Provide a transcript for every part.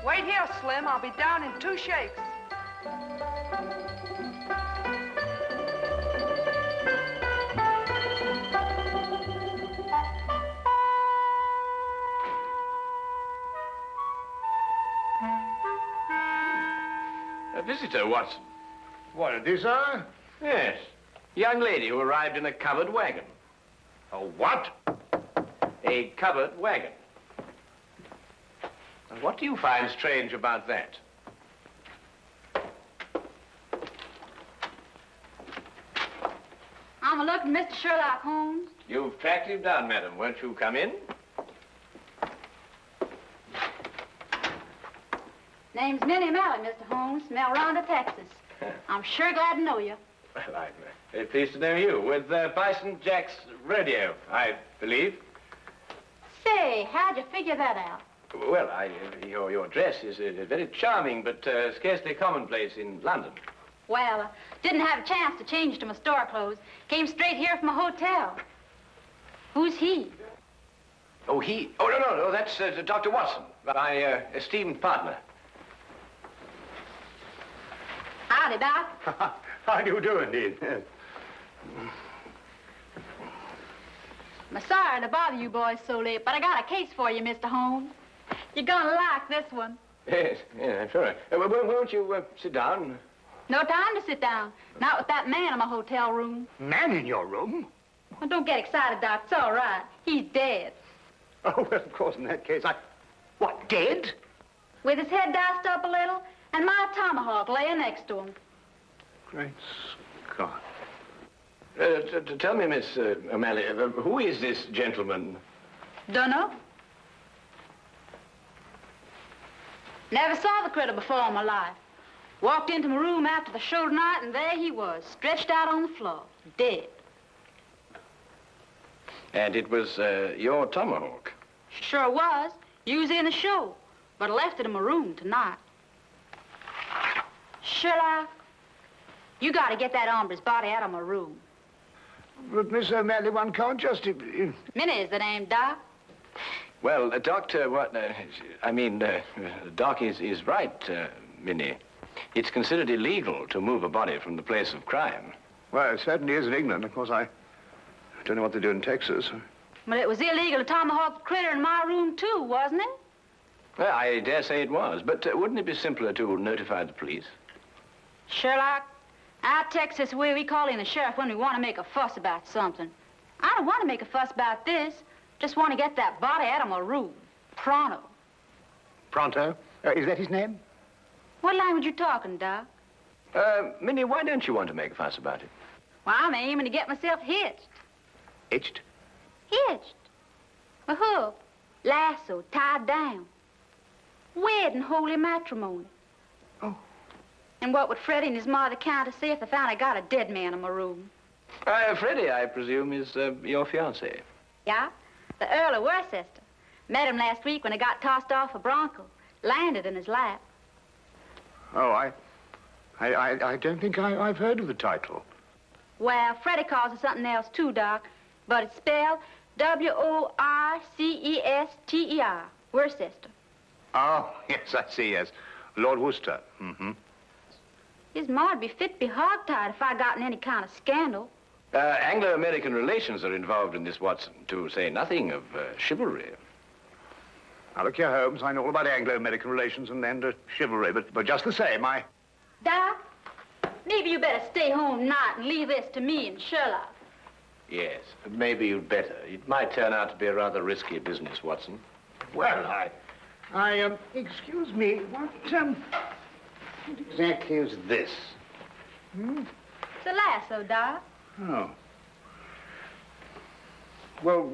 Wait here, Slim. I'll be down in 2 shakes. A visitor, Watson. What, a desire? Yes. Young lady who arrived in a covered wagon. A what? A covered wagon. Now, what do you find strange about that? I'm looking, Mr. Sherlock Holmes. You've tracked him down, madam. Won't you come in? Name's Minnie Malley, Mr. Holmes, from El Rondo, Texas. I'm sure glad to know you. Well, I'm very pleased to know you. With Bison Jack's radio, I believe. Say, how'd you figure that out? Well, your dress is very charming, but scarcely commonplace in London. Well, didn't have a chance to change to my store clothes. Came straight here from a hotel. Who's he? Oh, he? Oh, no, that's Dr. Watson, my esteemed partner. Howdy, Doc. How do you do, indeed? Yes. I'm sorry to bother you boys so late, but I got a case for you, Mr. Holmes. You're gonna like this one. Yes, I'm sure. Won't you sit down? No time to sit down. Not with that man in my hotel room. Man in your room? Well, don't get excited, Doc. It's all right. He's dead. Oh, well, of course, in that case, What, dead? With his head diced up a little, and my tomahawk laying next to him. Great Scott. Tell me, Miss O'Malley, who is this gentleman? Dunno. Never saw the critter before in my life. Walked into my room after the show tonight, and there he was, stretched out on the floor, dead. And it was your tomahawk? Sure was. Used in the show, but I left it in my room tonight. Sherlock, you got to get that hombre's body out of my room. But, Miss O'Malley, one can't just... Minnie is the name, Doc. Well, Doctor, Doc is right, Minnie. It's considered illegal to move a body from the place of crime. Well, it certainly is in England. Of course, I don't know what they do in Texas. But it was illegal to tomahawk the critter in my room, too, wasn't it? Well, I dare say it was, but wouldn't it be simpler to notify the police? Sherlock, our Texas way, we call in the sheriff when we want to make a fuss about something. I don't want to make a fuss about this. Just want to get that body out of my room. Pronto. Pronto? Is that his name? What language you talking, Doc? Minnie, why don't you want to make a fuss about it? Well, I'm aiming to get myself hitched. Hitched? Hitched. A hook, lasso, tied down. Wed in holy matrimony. Oh. And what would Freddie and his mother count to say if they found I got a dead man in my room? Freddie, I presume, is your fiancé. Yeah, the Earl of Worcester. Met him last week when he got tossed off a bronco. Landed in his lap. Oh, I don't think I've heard of the title. Well, Freddie calls it something else, too, Doc. But it's spelled W-O-R-C-E-S-T-E-R. Worcester. Oh, yes, I see, yes. Lord Worcester. Mm-hmm. His ma'd be fit to be hogtied if I got in any kind of scandal. Anglo-American relations are involved in this, Watson, to say nothing of chivalry. Now, look here, Holmes, I know all about Anglo-American relations and chivalry, but just the same, Doc, maybe you better stay home tonight and leave this to me and Sherlock. Yes, maybe you'd better. It might turn out to be a rather risky business, Watson. Well, excuse me, what exactly is this? Hmm? It's a lasso, Doc. Oh. Well...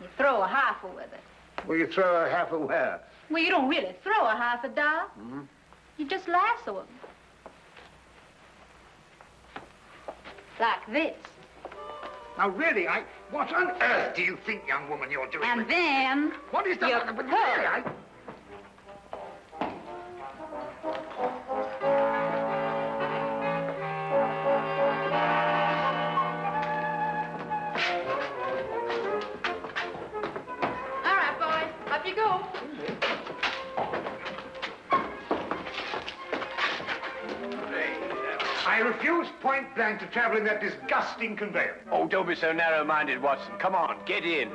You throw a half with it. Well, you throw a half of where? Well, you don't really throw a half, Doc. Mm-hmm. You just lasso him. Like this. Now, really, what on earth do you think, young woman, you're doing? And then... What is that? You But pull. really, All right, boys. Up you go. I refuse point blank to travel in that disgusting conveyance. Oh, don't be so narrow-minded, Watson. Come on, get in.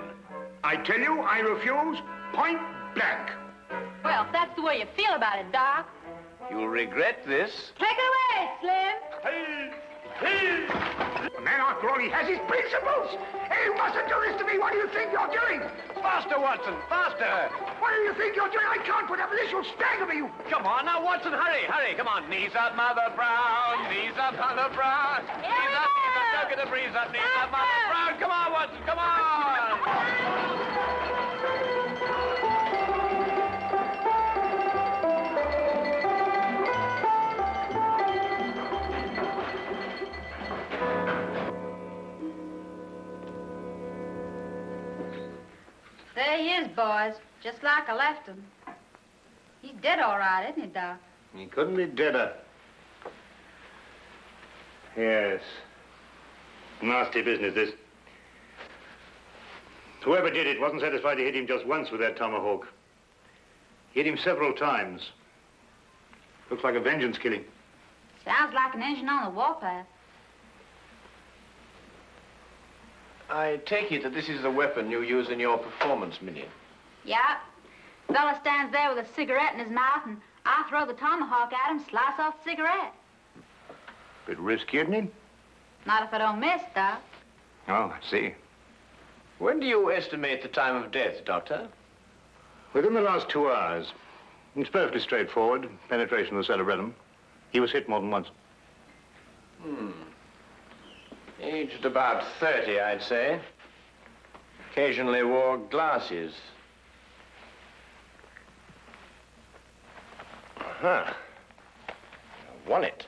I tell you, I refuse point blank. Well, if that's the way you feel about it, Doc. You'll regret this. Take it away, Slim. Hey! Hey! The man, after all, he has his principles. Hey, you mustn't do this to me. What do you think you're doing? Faster, Watson, faster. What do you think you're doing? I can't put up with this. You'll stagger me, you... Come on, now, Watson, hurry, hurry. Come on. Knees up, Mother Brown. Knees up, Mother Brown. Knees up, don't get the breeze up. Knees up, Mother Brown. Come on, Watson, come on. There he is, boys. Just like I left him. He's dead all right, isn't he, Doc? He couldn't be deader. Yes. Nasty business, this. Whoever did it wasn't satisfied to hit him just once with that tomahawk. He hit him several times. Looks like a vengeance killing. Sounds like an engine on the warpath. I take it that this is the weapon you use in your performance, Minnie. Yeah. Fella stands there with a cigarette in his mouth, and I throw the tomahawk at him, slice off the cigarette. Bit risky, isn't it? Not if I don't miss, Doc. Oh, I see. When do you estimate the time of death, Doctor? Within the last 2 hours. It's perfectly straightforward. Penetration of the cerebellum. He was hit more than once. Aged about 30, I'd say. Occasionally wore glasses. Huh. Wallet.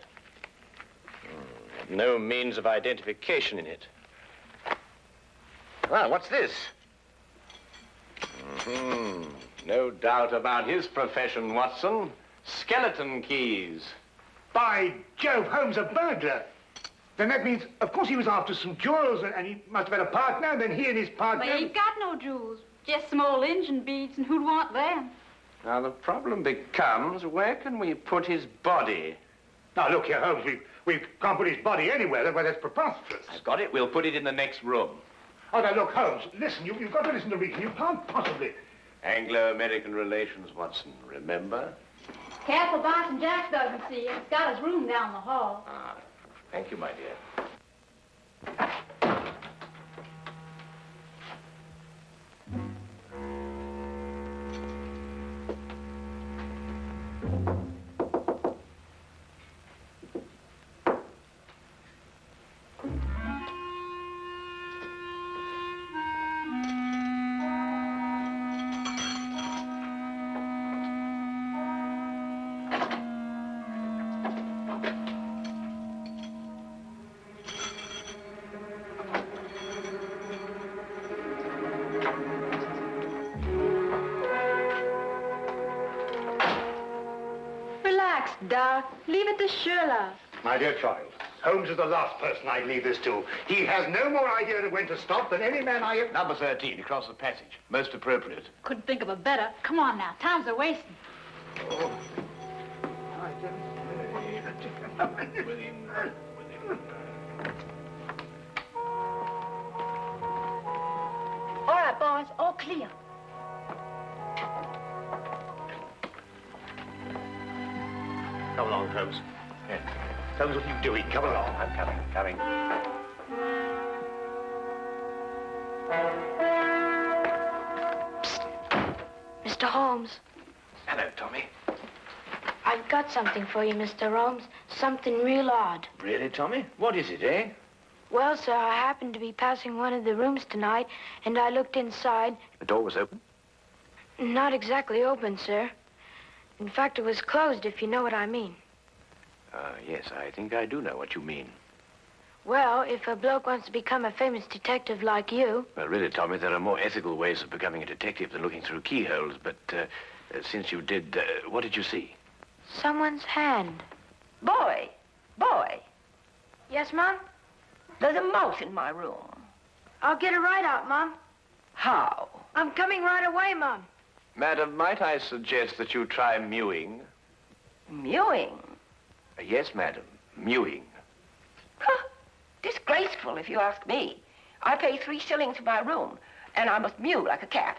No means of identification in it. Well, what's this? No doubt about his profession, Watson. Skeleton keys. By Jove, Holmes, a burglar. Then that means, of course, he was after some jewels, and he must have had a partner, and then he and his partner... Well, he ain't got no jewels. Just some old engine beads, and who'd want them? Now, the problem becomes, where can we put his body? Now, look here, Holmes, we can't put his body anywhere. Well, that's preposterous. I've got it. We'll put it in the next room. Oh, now, look, Holmes, listen, you've got to listen to reason. You can't possibly... Anglo-American relations, Watson, remember? Careful, Boston Jack doesn't see you. He's got his room down the hall. Ah, thank you, my dear. Doc, leave it to Sherlock. My dear child, Holmes is the last person I'd leave this to. He has no more idea of when to stop than any man I have... Number 13, across the passage. Most appropriate. Couldn't think of a better. Come on now, time's a wasting. Oh. All right, boys, all clear. Come along, Holmes. Yeah. Holmes, what are you doing? Come along. I'm coming. Mr. Holmes. Hello, Tommy. I've got something for you, Mr. Holmes. Something real odd. Really, Tommy? What is it, eh? Well, sir, I happened to be passing one of the rooms tonight, and I looked inside. The door was open? Not exactly open, sir. In fact, it was closed, if you know what I mean. Yes, I think I do know what you mean. Well, if a bloke wants to become a famous detective like you... Well, really, Tommy, there are more ethical ways of becoming a detective than looking through keyholes, but since you did, what did you see? Someone's hand. Boy. Yes, Mom? There's a mouse in my room. I'll get it right out, Mom. How? I'm coming right away, Mom. Madam, might I suggest that you try mewing? Mewing? Yes, madam, mewing. Huh. Disgraceful, if you ask me. I pay 3 shillings for my room, and I must mew like a cat.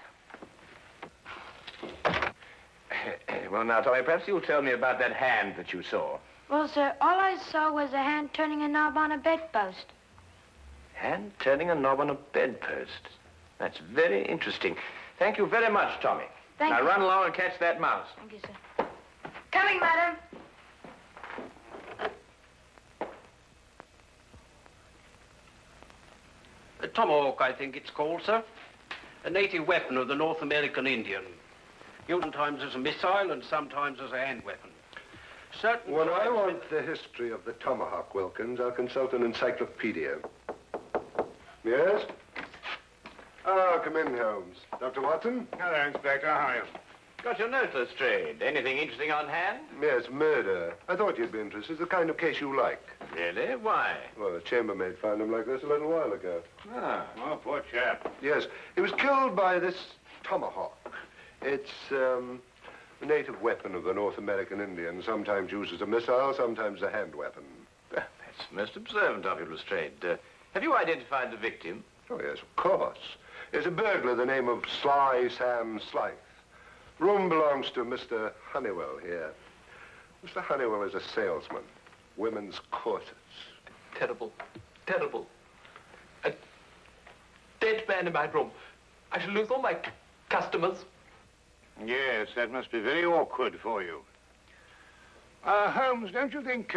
Well, now, Tommy, perhaps you'll tell me about that hand that you saw. Well, sir, all I saw was a hand turning a knob on a bedpost. Hand turning a knob on a bedpost. That's very interesting. Thank you very much, Tommy. Thank now you. run along and catch that mouse. Thank you, sir. Coming, madam. A tomahawk, I think it's called, sir. A native weapon of the North American Indian. Used sometimes as a missile and sometimes as a hand weapon. Certain When I tribes- want the history of the tomahawk, Wilkins, I'll consult an encyclopedia. Yes? Oh, come in, Holmes. Dr. Watson? Hello, Inspector. How are you? Got your note, Lestrade. Anything interesting on hand? Yes, murder. I thought you'd be interested. The kind of case you like. Really? Why? Well, the chambermaid found him like this a little while ago. Ah. Oh, poor chap. Yes, he was killed by this tomahawk. It's a native weapon of the North American Indian, sometimes used as a missile, sometimes a hand weapon. That's most observant of you, Lestrade. Have you identified the victim? Oh, yes, of course. There's a burglar, the name of Sly Sam Slythe. Room belongs to Mr. Honeywell here. Mr. Honeywell is a salesman. Women's corsets. Terrible. Terrible. A dead man in my room. I shall lose all my customers. Yes, that must be very awkward for you. Holmes, don't you think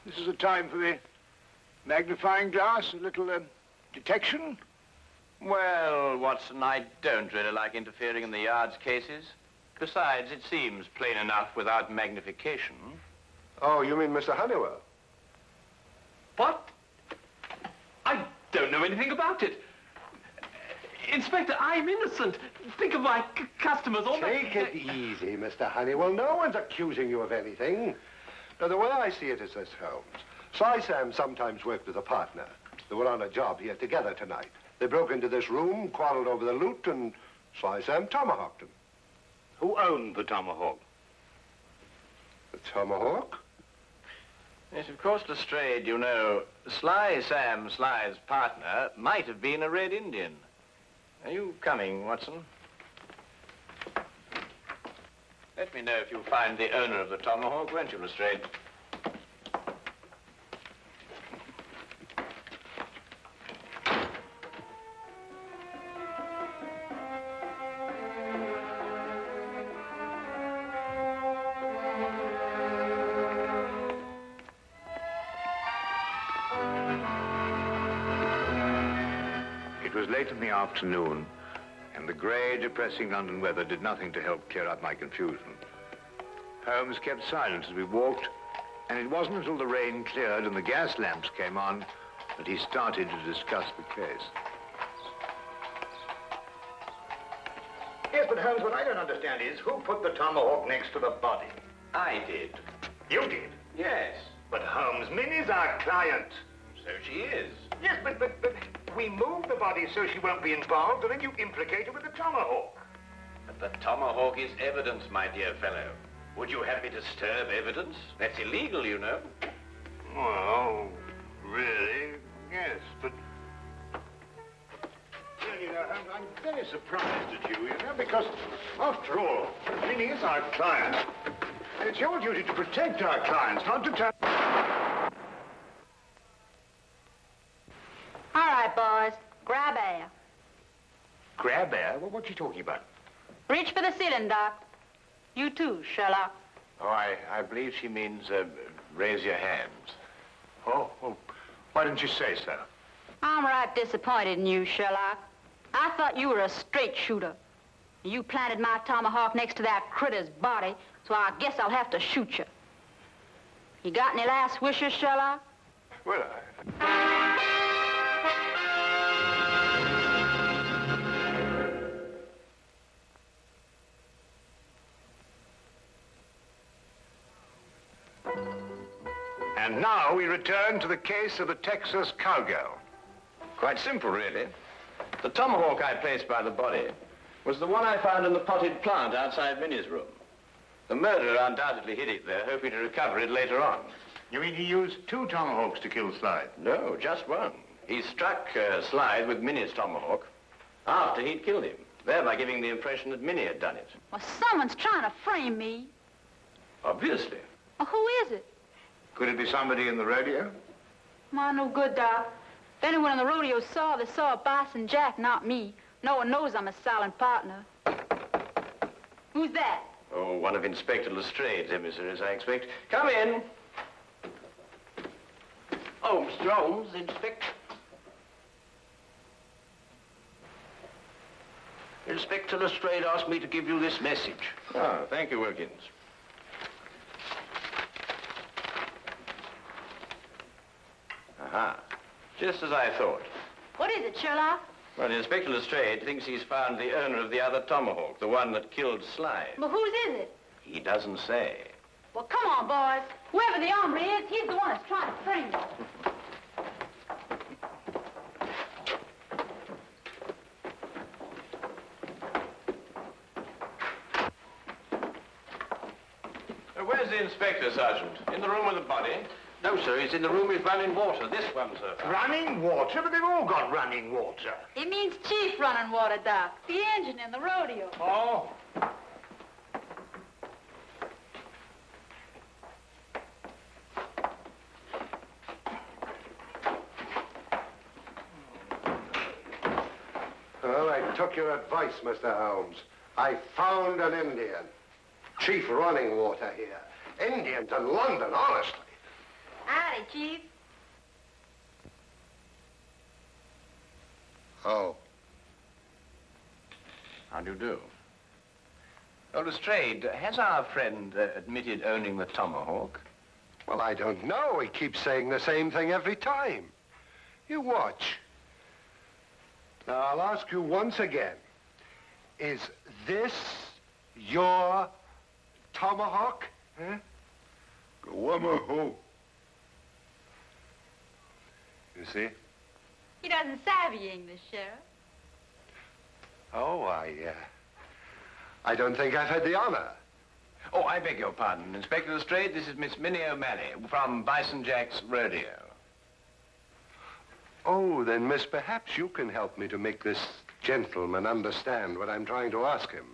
this is a time for the magnifying glass, a little detection? Well, Watson, I don't really like interfering in the yard's cases. Besides, it seems plain enough without magnification. Oh, you mean Mr. Honeywell? What? I don't know anything about it. Inspector, I'm innocent. Think of my customers. All Take it easy, Mr. Honeywell. No one's accusing you of anything. Now, the way I see it is this, Holmes. Sly Sam sometimes worked with a partner. They were on a job here together tonight. They broke into this room, quarreled over the loot, and Sly Sam tomahawked him. Who owned the tomahawk? The tomahawk? Yes, of course, Lestrade, you know, Sly Sam Sly's partner might have been a Red Indian. Are you coming, Watson? Let me know if you find the owner of the tomahawk, won't you, Lestrade? It was late in the afternoon, and the grey, depressing London weather did nothing to help clear up my confusion. Holmes kept silent as we walked, and it wasn't until the rain cleared and the gas lamps came on that he started to discuss the case. Yes, but Holmes, what I don't understand is who put the tomahawk next to the body? I did. You did? Yes. But Holmes, Minnie's our client. So she is. Yes, but we moved the body so she won't be involved, and then you implicate her with the tomahawk. But the tomahawk is evidence, my dear fellow. Would you have me disturb evidence? That's illegal, you know. Well, really, yes, but... Well, you know, I'm very surprised at you, because, after all, Minnie is our client. And it's your duty to protect our clients, not to turn... All right, boys. Grab air. Grab air? Well, what's she talking about? Reach for the ceiling, Doc. You too, Sherlock. Oh, I believe she means, raise your hands. Oh, well, why didn't you say so? I'm right disappointed in you, Sherlock. I thought you were a straight shooter. You planted my tomahawk next to that critter's body, so I guess I'll have to shoot you. You got any last wishes, Sherlock? Well, And now we return to the case of the Texas cowgirl. Quite simple, really. The tomahawk I placed by the body was the one I found in the potted plant outside Minnie's room. The murderer undoubtedly hid it there, hoping to recover it later on. You mean he used 2 tomahawks to kill Slide? No, just one. He struck Slide with Minnie's tomahawk after he'd killed him, thereby giving the impression that Minnie had done it. Well, someone's trying to frame me. Obviously. Well, who is it? Could it be somebody in the rodeo? Why, no good, Doc. If anyone in the rodeo saw, they saw Bison Jack, not me. No one knows I'm a silent partner. Who's that? Oh, one of Inspector Lestrade's emissaries, I expect. Come in. Oh, Mr. Holmes, Inspector. Inspector Lestrade asked me to give you this message. Ah, thank you, Wilkins. Aha. Just as I thought. What is it, Sherlock? Well, Inspector Lestrade thinks he's found the owner of the other tomahawk, the one that killed Slide. But whose is it? He doesn't say. Well, come on, boys. Whoever the hombre is, he's the one that's trying to frame me. Where's the inspector, Sergeant? In the room with the body? No, sir, he's in the room with running water. This one, sir. Running water? But they've all got running water. It means Chief running water, Doc. The engine in the rodeo. Oh. Well, I took your advice, Mr. Holmes. I found an Indian. Chief running water here. Indians in London, honestly. Howdy, Chief. Oh. How do you do? Oh, Lestrade, has our friend admitted owning the tomahawk? Well, I don't know. He keeps saying the same thing every time. You watch. Now, I'll ask you once again. Is this your tomahawk? Huh? You see? He doesn't savvy English, Sheriff. Oh, I don't think I've had the honor. Oh, I beg your pardon. Inspector Lestrade, this is Miss Minnie O'Malley from Bison Jack's rodeo. Oh, then, miss, perhaps you can help me to make this gentleman understand what I'm trying to ask him.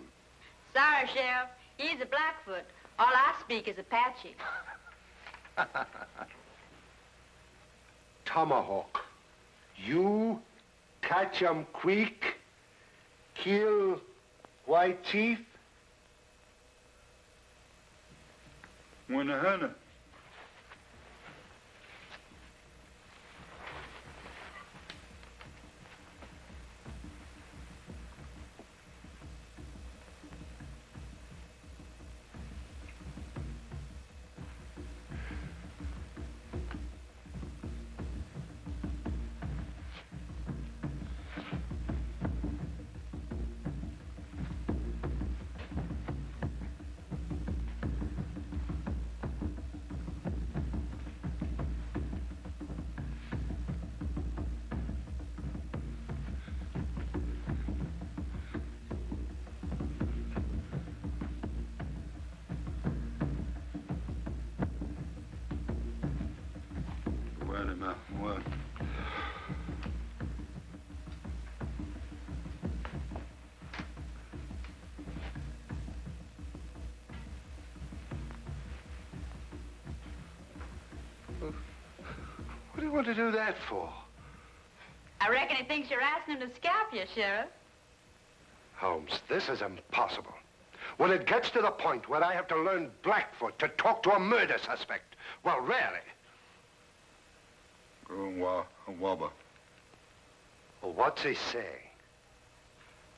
Sorry, Sheriff. He's a Blackfoot. All I speak is Apache. Tomahawk. You catch 'em quick, kill White Chief? Wanahana. What? What do you want to do that for? I reckon he thinks you're asking him to scalp you, Sheriff. Holmes, this is impossible. When it gets to the point where I have to learn Blackfoot to talk to a murder suspect, well, really. Well, what's he saying?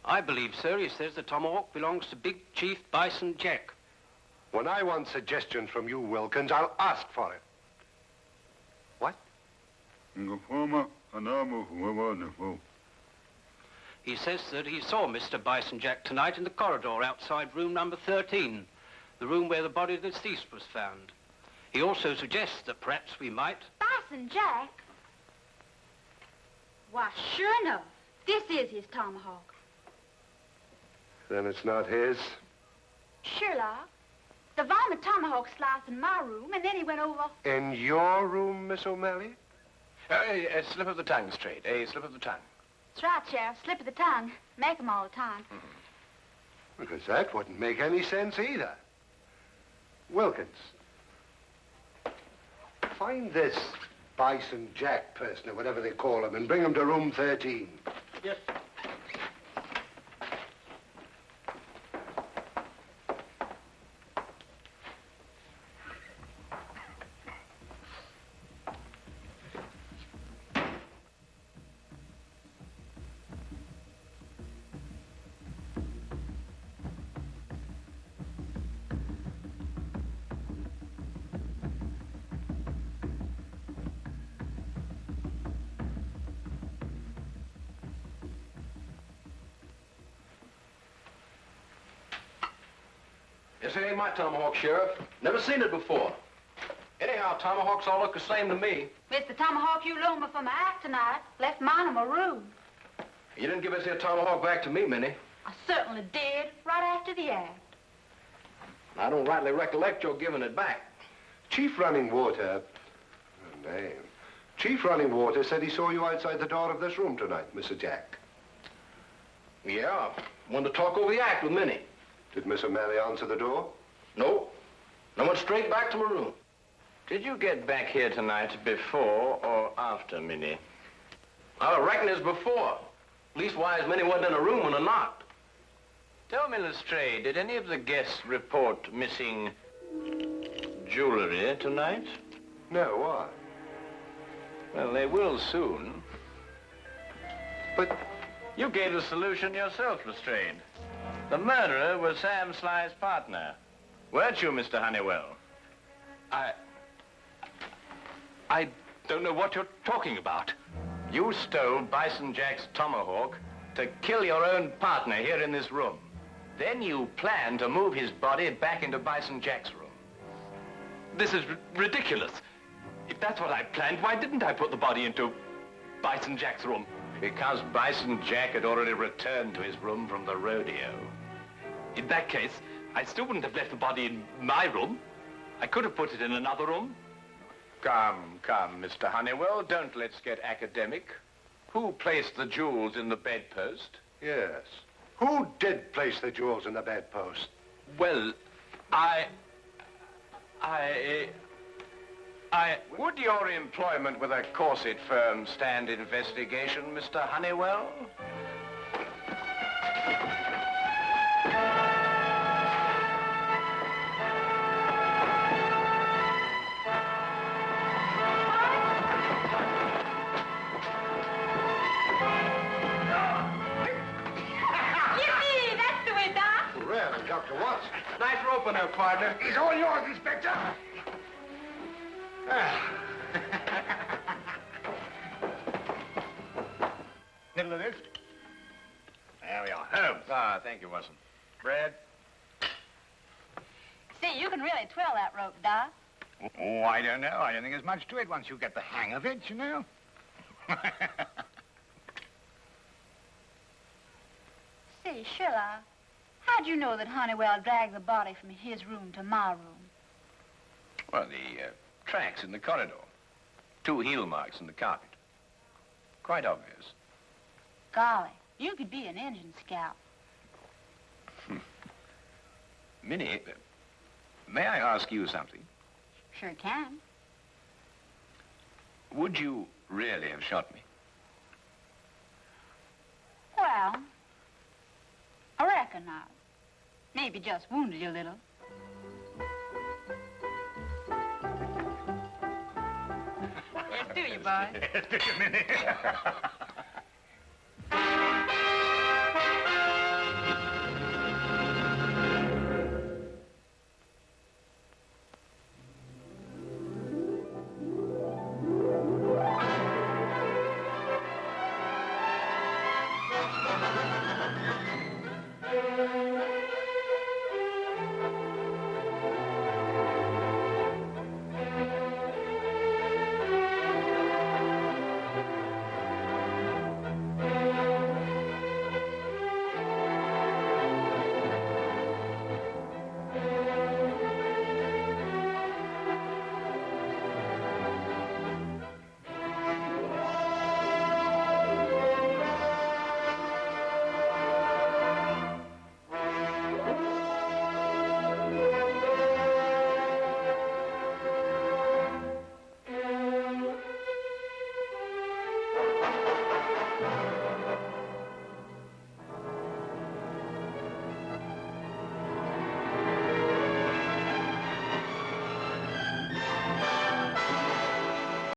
I believe, sir, he says the tomahawk belongs to Big Chief Bison Jack. When I want suggestions from you, Wilkins, I'll ask for it. What? He says that he saw Mr. Bison Jack tonight in the corridor outside room number 13, the room where the body of the deceased was found. He also suggests that perhaps we might... Bison Jack? Why, sure enough, this is his tomahawk. Then it's not his? Sherlock, The varmint tomahawk sliced in my room, and then he went over. In your room, Miss O'Malley? A slip of the tongue, Straight. A slip of the tongue. That's right, Sheriff. Slip of the tongue. Make 'em all the time. Because that wouldn't make any sense either. Wilkins, find this Bison Jack person, or whatever they call him, and bring him to room 13. Yes. This ain't my tomahawk, Sheriff. Never seen it before. Anyhow, tomahawks all look the same to me. It's the tomahawk you loaned me for my act tonight. Left mine in my room. You didn't give us your tomahawk back to me, Minnie. I certainly did, right after the act. I don't rightly recollect your giving it back. Chief Running Water, Chief Running Water said he saw you outside the door of this room tonight, Mr. Jack. Yeah, wanted to talk over the act with Minnie. Did Miss O'Malley answer the door? No. I went straight back to my room. Did you get back here tonight before or after Minnie? I reckon it's before. Leastwise, Minnie wasn't in a room when I knocked. Tell me, Lestrade, did any of the guests report missing jewelry tonight? No, why? Well, they will soon. But you gave the solution yourself, Lestrade. The murderer was Sam Sly's partner. Weren't you, Mr. Honeywell? I don't know what you're talking about. You stole Bison Jack's tomahawk to kill your own partner here in this room. Then you planned to move his body back into Bison Jack's room. This is ridiculous. If that's what I planned, why didn't I put the body into Bison Jack's room? Because Bison Jack had already returned to his room from the rodeo. In that case, I still wouldn't have left the body in my room. I could have put it in another room. Come, Mr. Honeywell, don't let's get academic. Who placed the jewels in the bedpost? yes. Who did place the jewels in the bedpost? Well, Would your employment with a corset firm stand investigation, Mr. Honeywell? Yippee! That's the way, Doc. Well, Dr. Watson. Nice rope on there, partner. He's all yours, Inspector. Middle of this. There we are. Holmes. Ah, thank you, Watson. Brad? See, you can really twirl that rope, Doc. Oh, I don't know. I don't think there's much to it once you get the hang of it, you know. Say, Sherlock, how'd you know that Honeywell dragged the body from his room to my room? Well, the tracks in the corridor. 2 heel marks in the carpet. Quite obvious. Golly, you could be an engine scout. Minnie, may I ask you something? Sure can. Would you really have shot me? Well, I reckon not. Maybe just wounded you a little. Yes, do you, boy? Yes, do you, Minnie?